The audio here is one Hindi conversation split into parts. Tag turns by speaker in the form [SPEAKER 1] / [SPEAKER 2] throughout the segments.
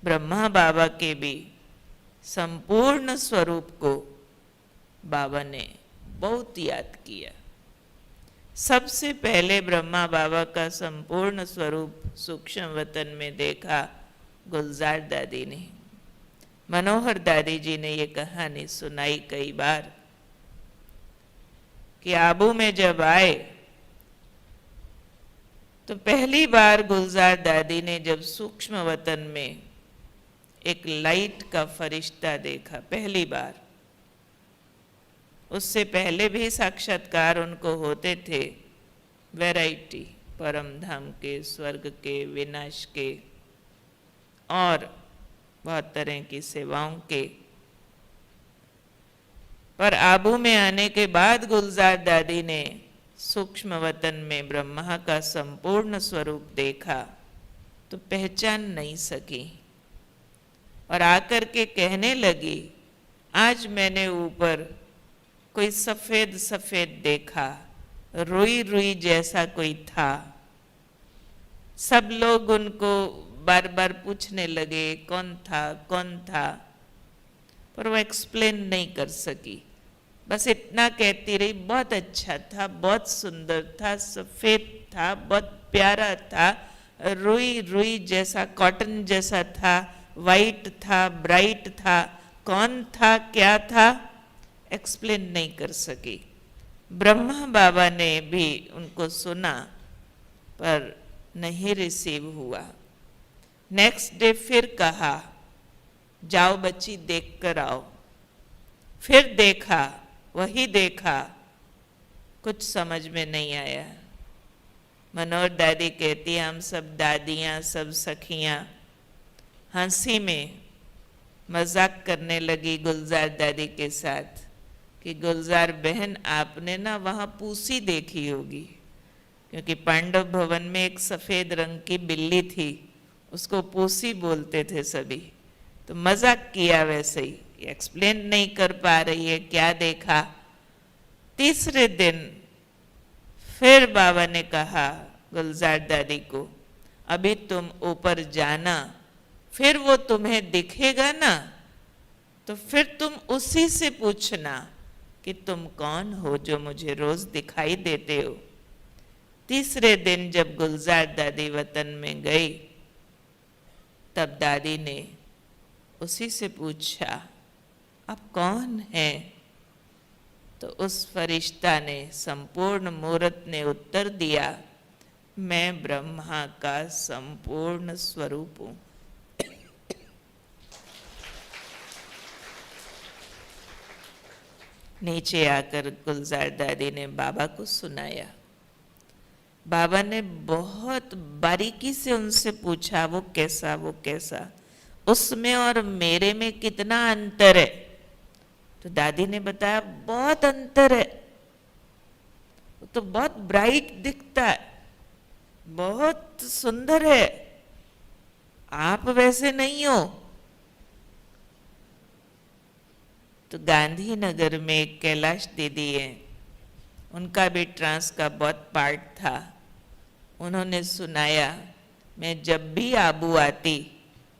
[SPEAKER 1] ब्रह्मा बाबा के भी संपूर्ण स्वरूप को बाबा ने बहुत याद किया। सबसे पहले ब्रह्मा बाबा का संपूर्ण स्वरूप सूक्ष्म वतन में देखा गुलजार दादी ने। मनोहर दादी जी ने ये कहानी सुनाई कई बार कि आबू में जब आए तो पहली बार गुलजार दादी ने जब सूक्ष्म वतन में एक लाइट का फरिश्ता देखा, पहली बार। उससे पहले भी साक्षात्कार उनको होते थे, वैरायटी, परम धाम के, स्वर्ग के, विनाश के और बहुत तरह की सेवाओं के। पर आबू में आने के बाद गुलजार दादी ने सूक्ष्म वतन में ब्रह्मा का संपूर्ण स्वरूप देखा तो पहचान नहीं सकी और आकर के कहने लगी, आज मैंने ऊपर कोई सफेद सफेद देखा, रुई रुई जैसा कोई था। सब लोग उनको बार बार पूछने लगे कौन था कौन था, पर वो एक्सप्लेन नहीं कर सकी। बस इतना कहती रही, बहुत अच्छा था, बहुत सुंदर था, सफेद था, बहुत प्यारा था, रुई रुई जैसा, कॉटन जैसा था, वाइट था, ब्राइट था, कौन था क्या था, एक्सप्लेन नहीं कर सकी। ब्रह्मा बाबा ने भी उनको सुना पर नहीं रिसीव हुआ। नेक्स्ट डे फिर कहा, जाओ बच्ची देख कर आओ। फिर देखा, वही देखा, कुछ समझ में नहीं आया। मनोहर दादी कहती, हम सब दादियाँ, सब सखियाँ हंसी में मजाक करने लगी गुलजार दादी के साथ कि गुलजार बहन, आपने ना वहाँ पूसी देखी होगी, क्योंकि पांडव भवन में एक सफ़ेद रंग की बिल्ली थी, उसको पूसी बोलते थे सभी। तो मजाक किया वैसे ही, एक्सप्लेन नहीं कर पा रही है क्या देखा। तीसरे दिन फिर बाबा ने कहा गुलजार दादी को, अभी तुम ऊपर जाना, फिर वो तुम्हें दिखेगा ना तो फिर तुम उसी से पूछना कि तुम कौन हो जो मुझे रोज दिखाई देते हो। तीसरे दिन जब गुलजार दादी वतन में गई तब दादी ने उसी से पूछा, आप कौन हैं? तो उस फरिश्ता ने, संपूर्ण मूर्त ने उत्तर दिया, मैं ब्रह्मा का संपूर्ण स्वरूप हूं। नीचे आकर गुलजार दादी ने बाबा को सुनाया। बाबा ने बहुत बारीकी से उनसे पूछा, वो कैसा, वो कैसा, उसमें और मेरे में कितना अंतर है? तो दादी ने बताया, बहुत अंतर है, वो तो बहुत ब्राइट दिखता है, बहुत सुंदर है, आप वैसे नहीं हो। तो गांधीनगर में एक कैलाश दीदी है, उनका भी ट्रांस का बहुत पार्ट था। उन्होंने सुनाया, मैं जब भी आबू आती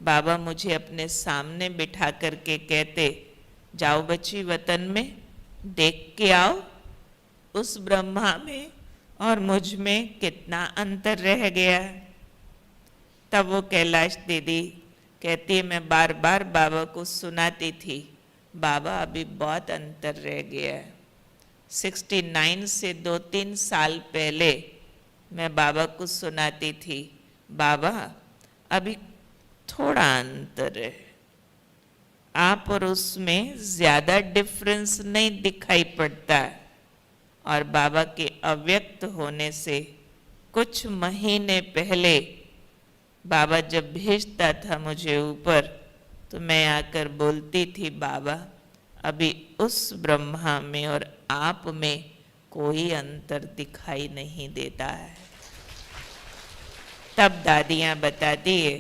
[SPEAKER 1] बाबा मुझे अपने सामने बिठा करके कहते, जाओ बच्ची वतन में देख के आओ, उस ब्रह्मा में और मुझ में कितना अंतर रह गया। तब वो कैलाश दीदी कहती है, मैं बार बार बाबा को सुनाती थी, बाबा अभी बहुत अंतर रह गया है। 69 से 2-3 साल पहले मैं बाबा को सुनाती थी, बाबा अभी थोड़ा अंतर है, आप और उसमें ज्यादा डिफरेंस नहीं दिखाई पड़ता। और बाबा के अव्यक्त होने से कुछ महीने पहले बाबा जब भेजता था मुझे ऊपर, तो मैं आकर बोलती थी, बाबा अभी उस ब्रह्मा में और आप में कोई अंतर दिखाई नहीं देता है। तब दादियाँ बताती है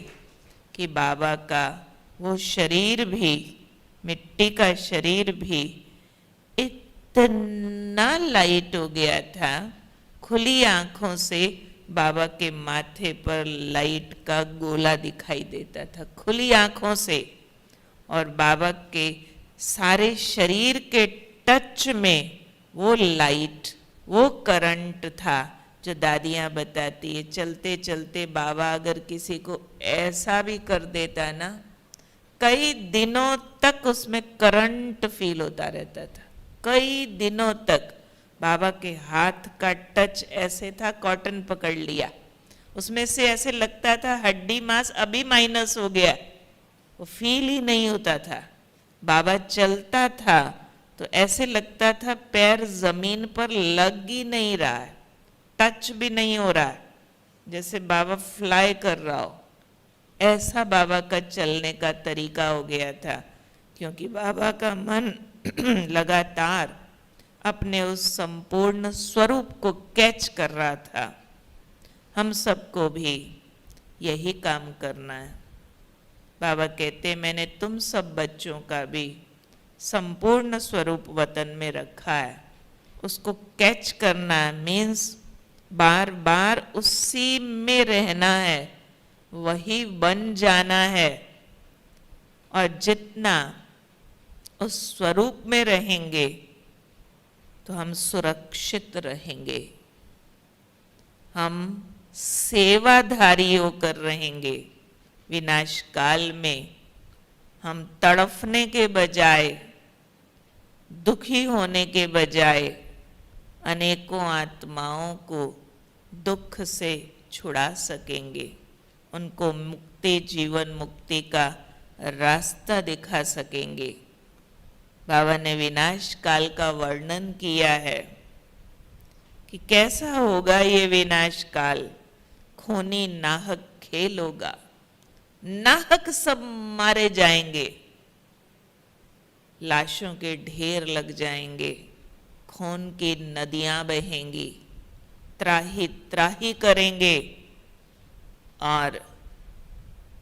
[SPEAKER 1] कि बाबा का वो शरीर भी, मिट्टी का शरीर भी इतना लाइट हो गया था, खुली आंखों से बाबा के माथे पर लाइट का गोला दिखाई देता था खुली आंखों से, और बाबा के सारे शरीर के टच में वो लाइट, वो करंट था जो दादियाँ बताती है। चलते चलते बाबा अगर किसी को ऐसा भी कर देता ना, कई दिनों तक उसमें करंट फील होता रहता था, कई दिनों तक। बाबा के हाथ का टच ऐसे था, कॉटन पकड़ लिया, उसमें से ऐसे लगता था हड्डी मांस अभी माइनस हो गया, वो फील ही नहीं होता था। बाबा चलता था तो ऐसे लगता था पैर जमीन पर लग ही नहीं रहा है, टच भी नहीं हो रहा है, जैसे बाबा फ्लाई कर रहा हो। ऐसा बाबा का चलने का तरीका हो गया था, क्योंकि बाबा का मन लगातार अपने उस संपूर्ण स्वरूप को कैच कर रहा था। हम सबको भी यही काम करना है। बाबा कहते, मैंने तुम सब बच्चों का भी संपूर्ण स्वरूप वतन में रखा है, उसको कैच करना है, मीन्स बार बार उसी में रहना है, वही बन जाना है। और जितना उस स्वरूप में रहेंगे तो हम सुरक्षित रहेंगे, हम सेवाधारी होकर रहेंगे। विनाश काल में हम तड़फने के बजाय, दुखी होने के बजाय अनेकों आत्माओं को दुख से छुड़ा सकेंगे, उनको मुक्ति, जीवन मुक्ति का रास्ता दिखा सकेंगे। बाबा ने विनाश काल का वर्णन किया है कि कैसा होगा ये विनाश काल। खूनी नाहक खेल होगा, नाहक सब मारे जाएंगे, लाशों के ढेर लग जाएंगे, खून की नदियां बहेंगी, त्राही त्राही करेंगे, और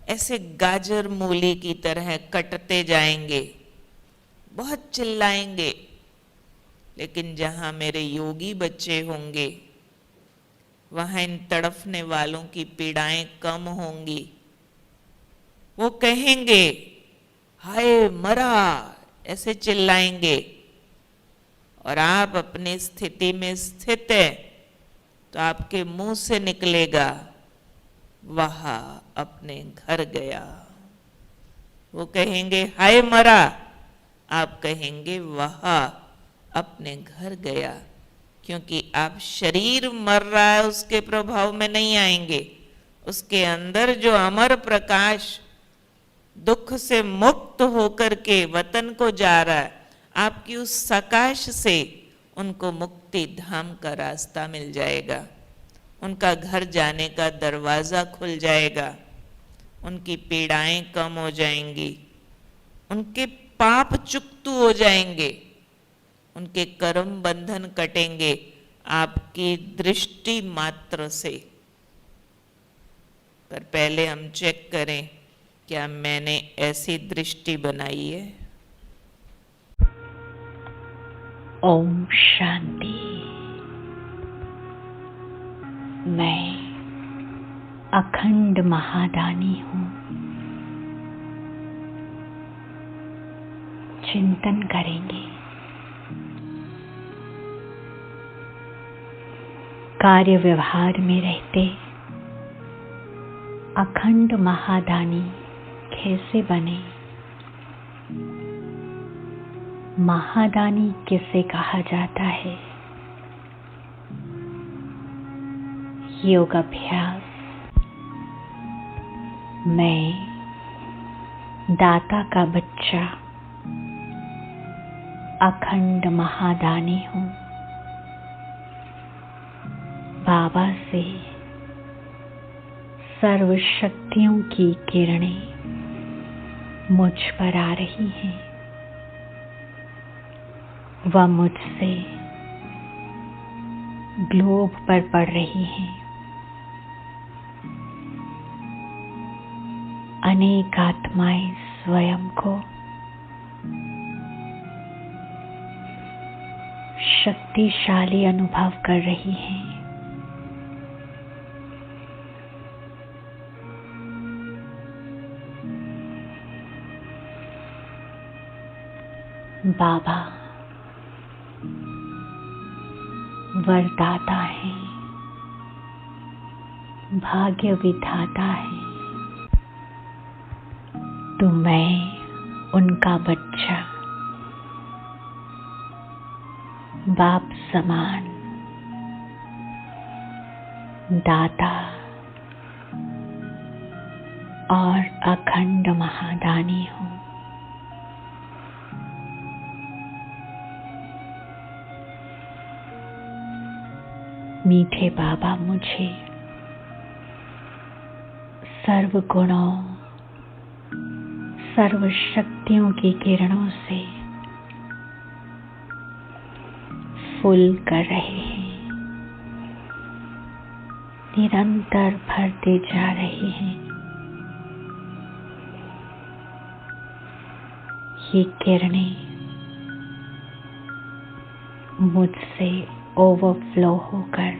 [SPEAKER 1] ऐसे गाजर मूली की तरह कटते जाएंगे, बहुत चिल्लाएंगे। लेकिन जहां मेरे योगी बच्चे होंगे, वहां इन तड़फने वालों की पीड़ाएं कम होंगी। वो कहेंगे हाय मरा, ऐसे चिल्लाएंगे, और आप अपनी स्थिति में स्थित है तो आपके मुंह से निकलेगा वाह अपने घर गया। वो कहेंगे हाय मरा, आप कहेंगे वाह अपने घर गया, क्योंकि आप शरीर मर रहा है उसके प्रभाव में नहीं आएंगे। उसके अंदर जो अमर प्रकाश दुख से मुक्त होकर के वतन को जा रहा है, आपकी उस सकाश से उनको मुक्ति धाम का रास्ता मिल जाएगा, उनका घर जाने का दरवाजा खुल जाएगा, उनकी पीड़ाएं कम हो जाएंगी, उनके पाप चुकतू हो जाएंगे, उनके कर्म बंधन कटेंगे आपकी दृष्टि मात्र से। पर पहले हम चेक करें, क्या मैंने ऐसी दृष्टि बनाई है?
[SPEAKER 2] ओम शांति। मैं अखंड महादानी हूँ। चिंतन करेंगे। कार्य व्यवहार में रहते अखंड महादानी कैसे बने? महादानी किसे कहा जाता है? योगाभ्यास। मैं दाता का बच्चा अखंड महादानी हूँ। बाबा से सर्व शक्तियों की किरणें मुझ पर आ रही हैं। वह मुझसे ग्लोब पर पड़ रही हैं। अनेक आत्माएं स्वयं को शक्तिशाली अनुभव कर रही हैं। बाबा वरदाता है, भाग्य विधाता है। तो मैं उनका बच्चा बाप समान दाता और अखंड महादानी हूँ। मीठे बाबा मुझे सर्व गुणों, सर्व शक्तियों की किरणों से फुल कर रहे हैं, निरंतर भरते जा रहे हैं। ये किरणें मुझसे ओवरफ्लो होकर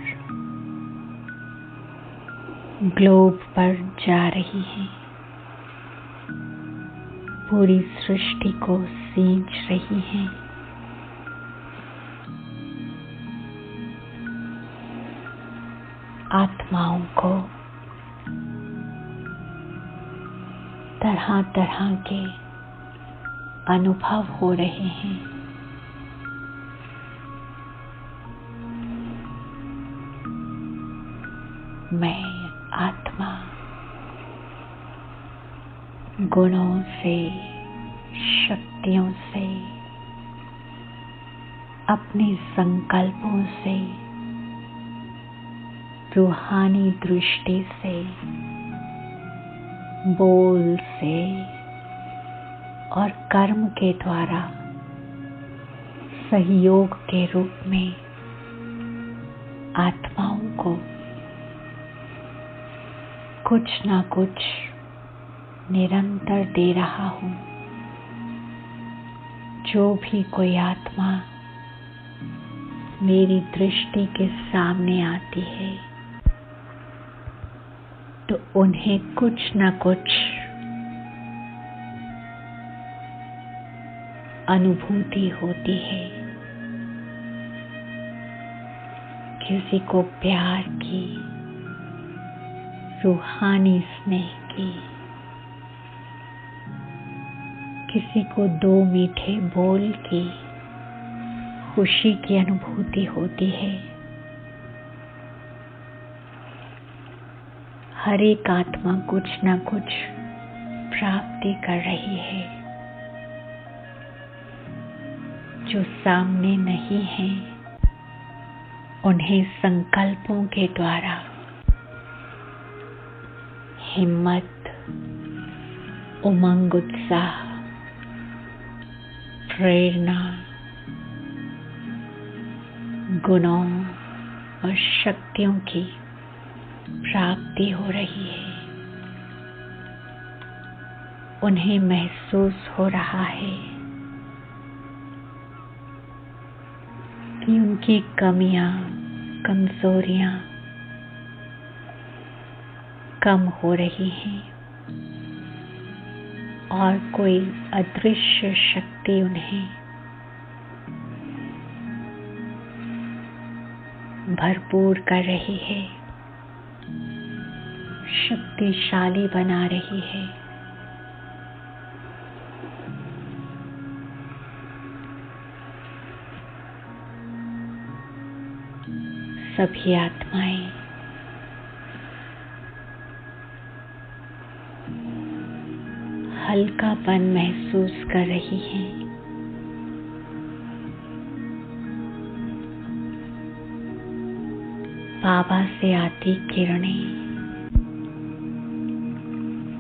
[SPEAKER 2] ग्लोब पर जा रही हैं, पूरी सृष्टि को सींच रही हैं। आत्माओं को तरह तरह के अनुभव हो रहे हैं। मैं आत्मा गुणों से, शक्तियों से, अपने संकल्पों से, रूहानी दृष्टि से, बोल से और कर्म के द्वारा सहयोग के रूप में आत्माओं को कुछ ना कुछ निरंतर दे रहा हूँ। जो भी कोई आत्मा मेरी दृष्टि के सामने आती है तो उन्हें कुछ ना कुछ अनुभूति होती है। किसी को प्यार की, रूहानी स्नेह की, किसी को दो मीठे बोल की, खुशी की अनुभूति होती है। हर एक आत्मा कुछ न कुछ प्राप्ति कर रही है जो सामने नहीं है। उन्हें संकल्पों के द्वारा हिम्मत, उमंग, उत्साह, प्रेरणा, गुणों और शक्तियों की प्राप्ति हो रही है। उन्हें महसूस हो रहा है कि उनकी कमियां, कमजोरियां कम हो रही हैं और कोई अदृश्य शक्ति उन्हें भरपूर कर रही है, शक्तिशाली बना रही है। सभी आत्माएं हल्कापन महसूस कर रही हैं। बाबा से आती किरणें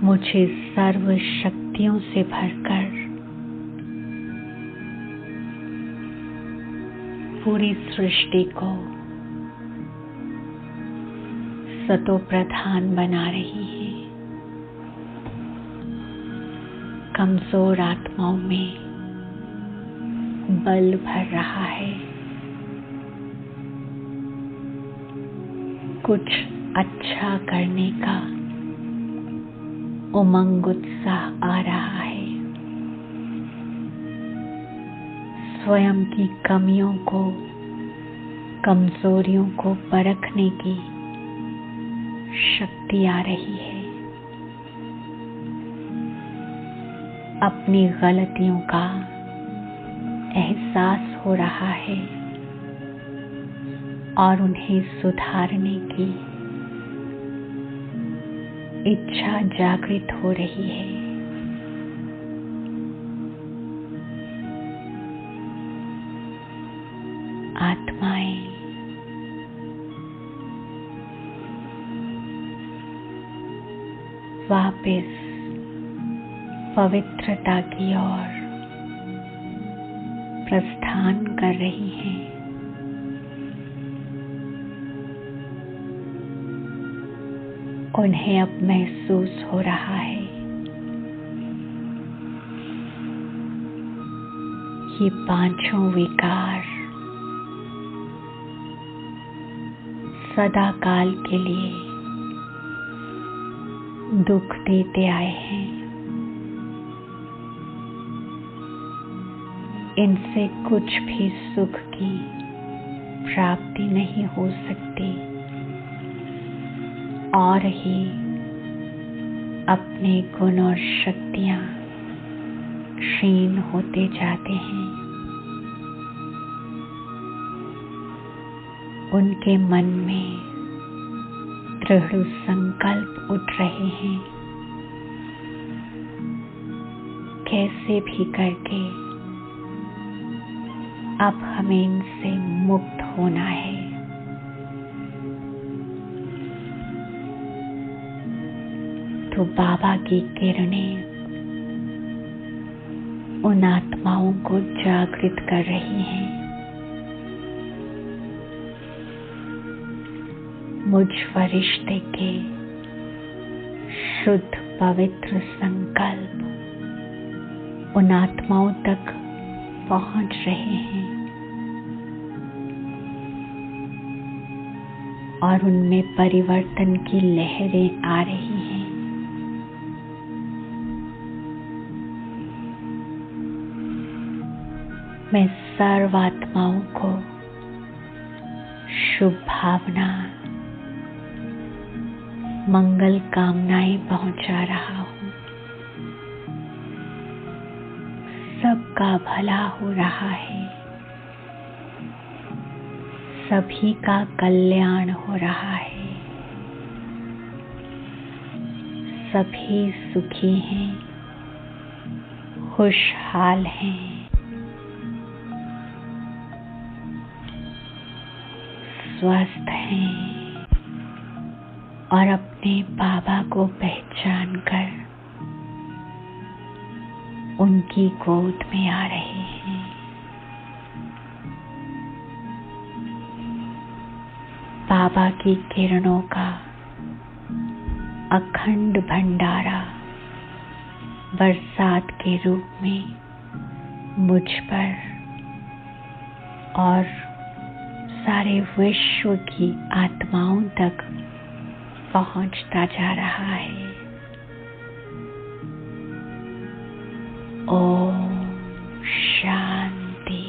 [SPEAKER 2] मुझे सर्व शक्तियों से भरकर पूरी सृष्टि को सतो प्रधान बना रही है। कमजोर आत्माओं में बल भर रहा है। कुछ अच्छा करने का उमंग, उत्साह आ रहा है। स्वयं की कमियों को, कमजोरियों को परखने की शक्ति आ रही है। अपनी गलतियों का एहसास हो रहा है और उन्हें सुधारने की इच्छा जागृत हो रही है। आत्माएं वापस पवित्रता की ओर प्रस्थान कर रही हैं। उन्हें अब महसूस हो रहा है ये पांचों विकार सदा काल के लिए दुख देते आए हैं। इनसे कुछ भी सुख की प्राप्ति नहीं हो सकती और ही अपने गुण और शक्तियां क्षीण होते जाते हैं। उनके मन में दृढ़ संकल्प उठ रहे हैं, कैसे भी करके अब हमें इनसे मुक्त होना है। तो बाबा की किरणें उन आत्माओं को जागृत कर रही हैं। मुझ फरिश्ते के शुद्ध पवित्र संकल्प उन आत्माओं तक पहुंच रहे हैं और उनमें परिवर्तन की लहरें आ रही हैं। मैं सर्व आत्माओं को शुभ भावना, मंगल कामनाएं पहुंचा रहा हूं। सबका भला हो रहा है, सभी का कल्याण हो रहा है, सभी सुखी हैं, खुशहाल हैं, स्वस्थ हैं और अपने बाबा को पहचान कर उनकी गोद में आ रहे हैं। बाबा की किरणों का अखंड भंडारा बरसात के रूप में मुझ पर और सारे विश्व की आत्माओं तक पहुंचता जा रहा है। Om Shanti.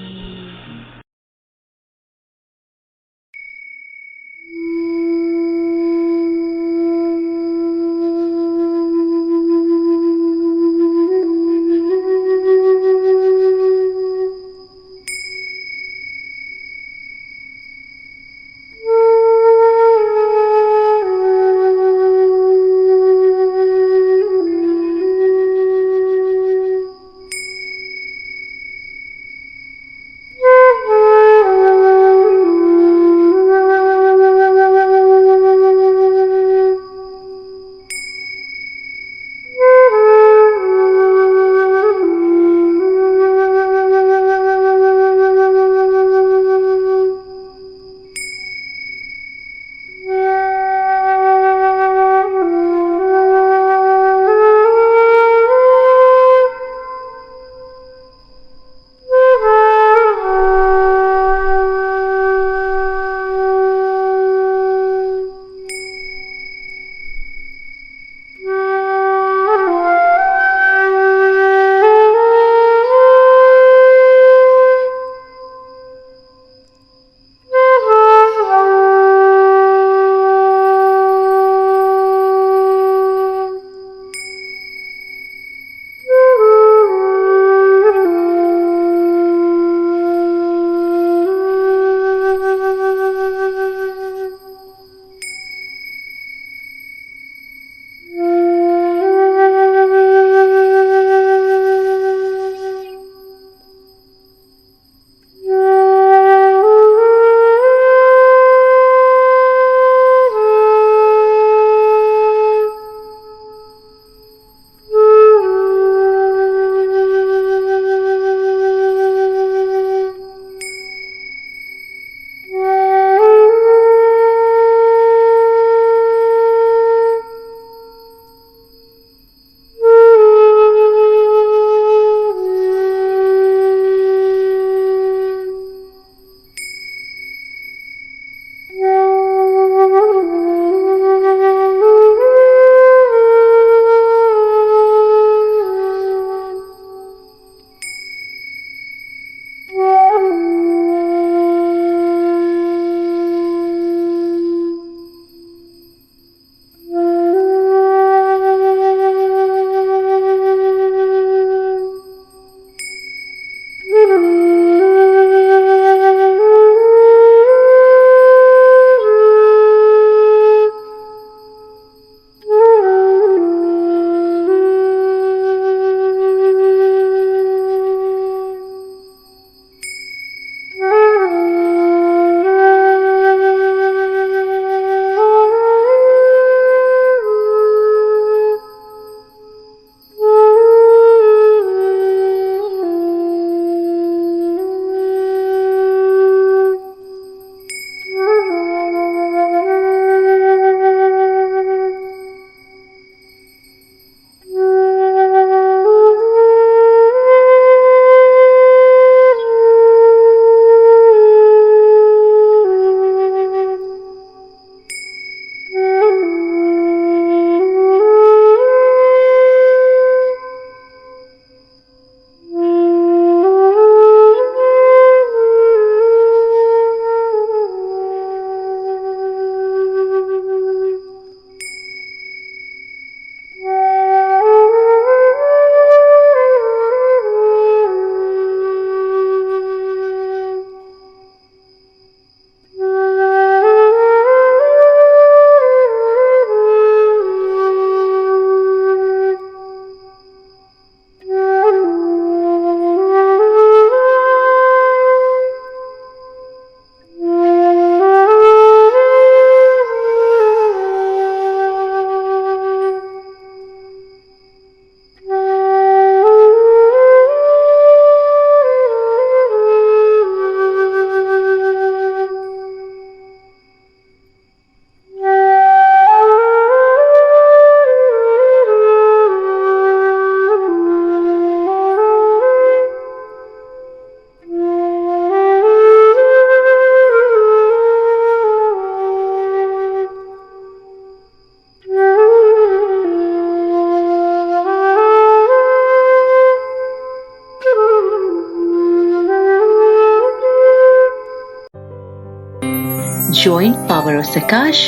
[SPEAKER 3] join Power of Sakash.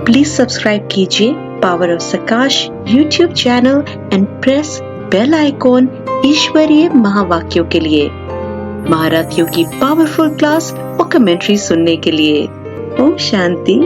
[SPEAKER 4] Please subscribe कीजिए power of Sakash YouTube channel and press bell icon ईश्वरीय महावाक्यों के लिए, महारथियों की पावरफुल क्लास और कमेंट्री सुनने के लिए। ओम शांति।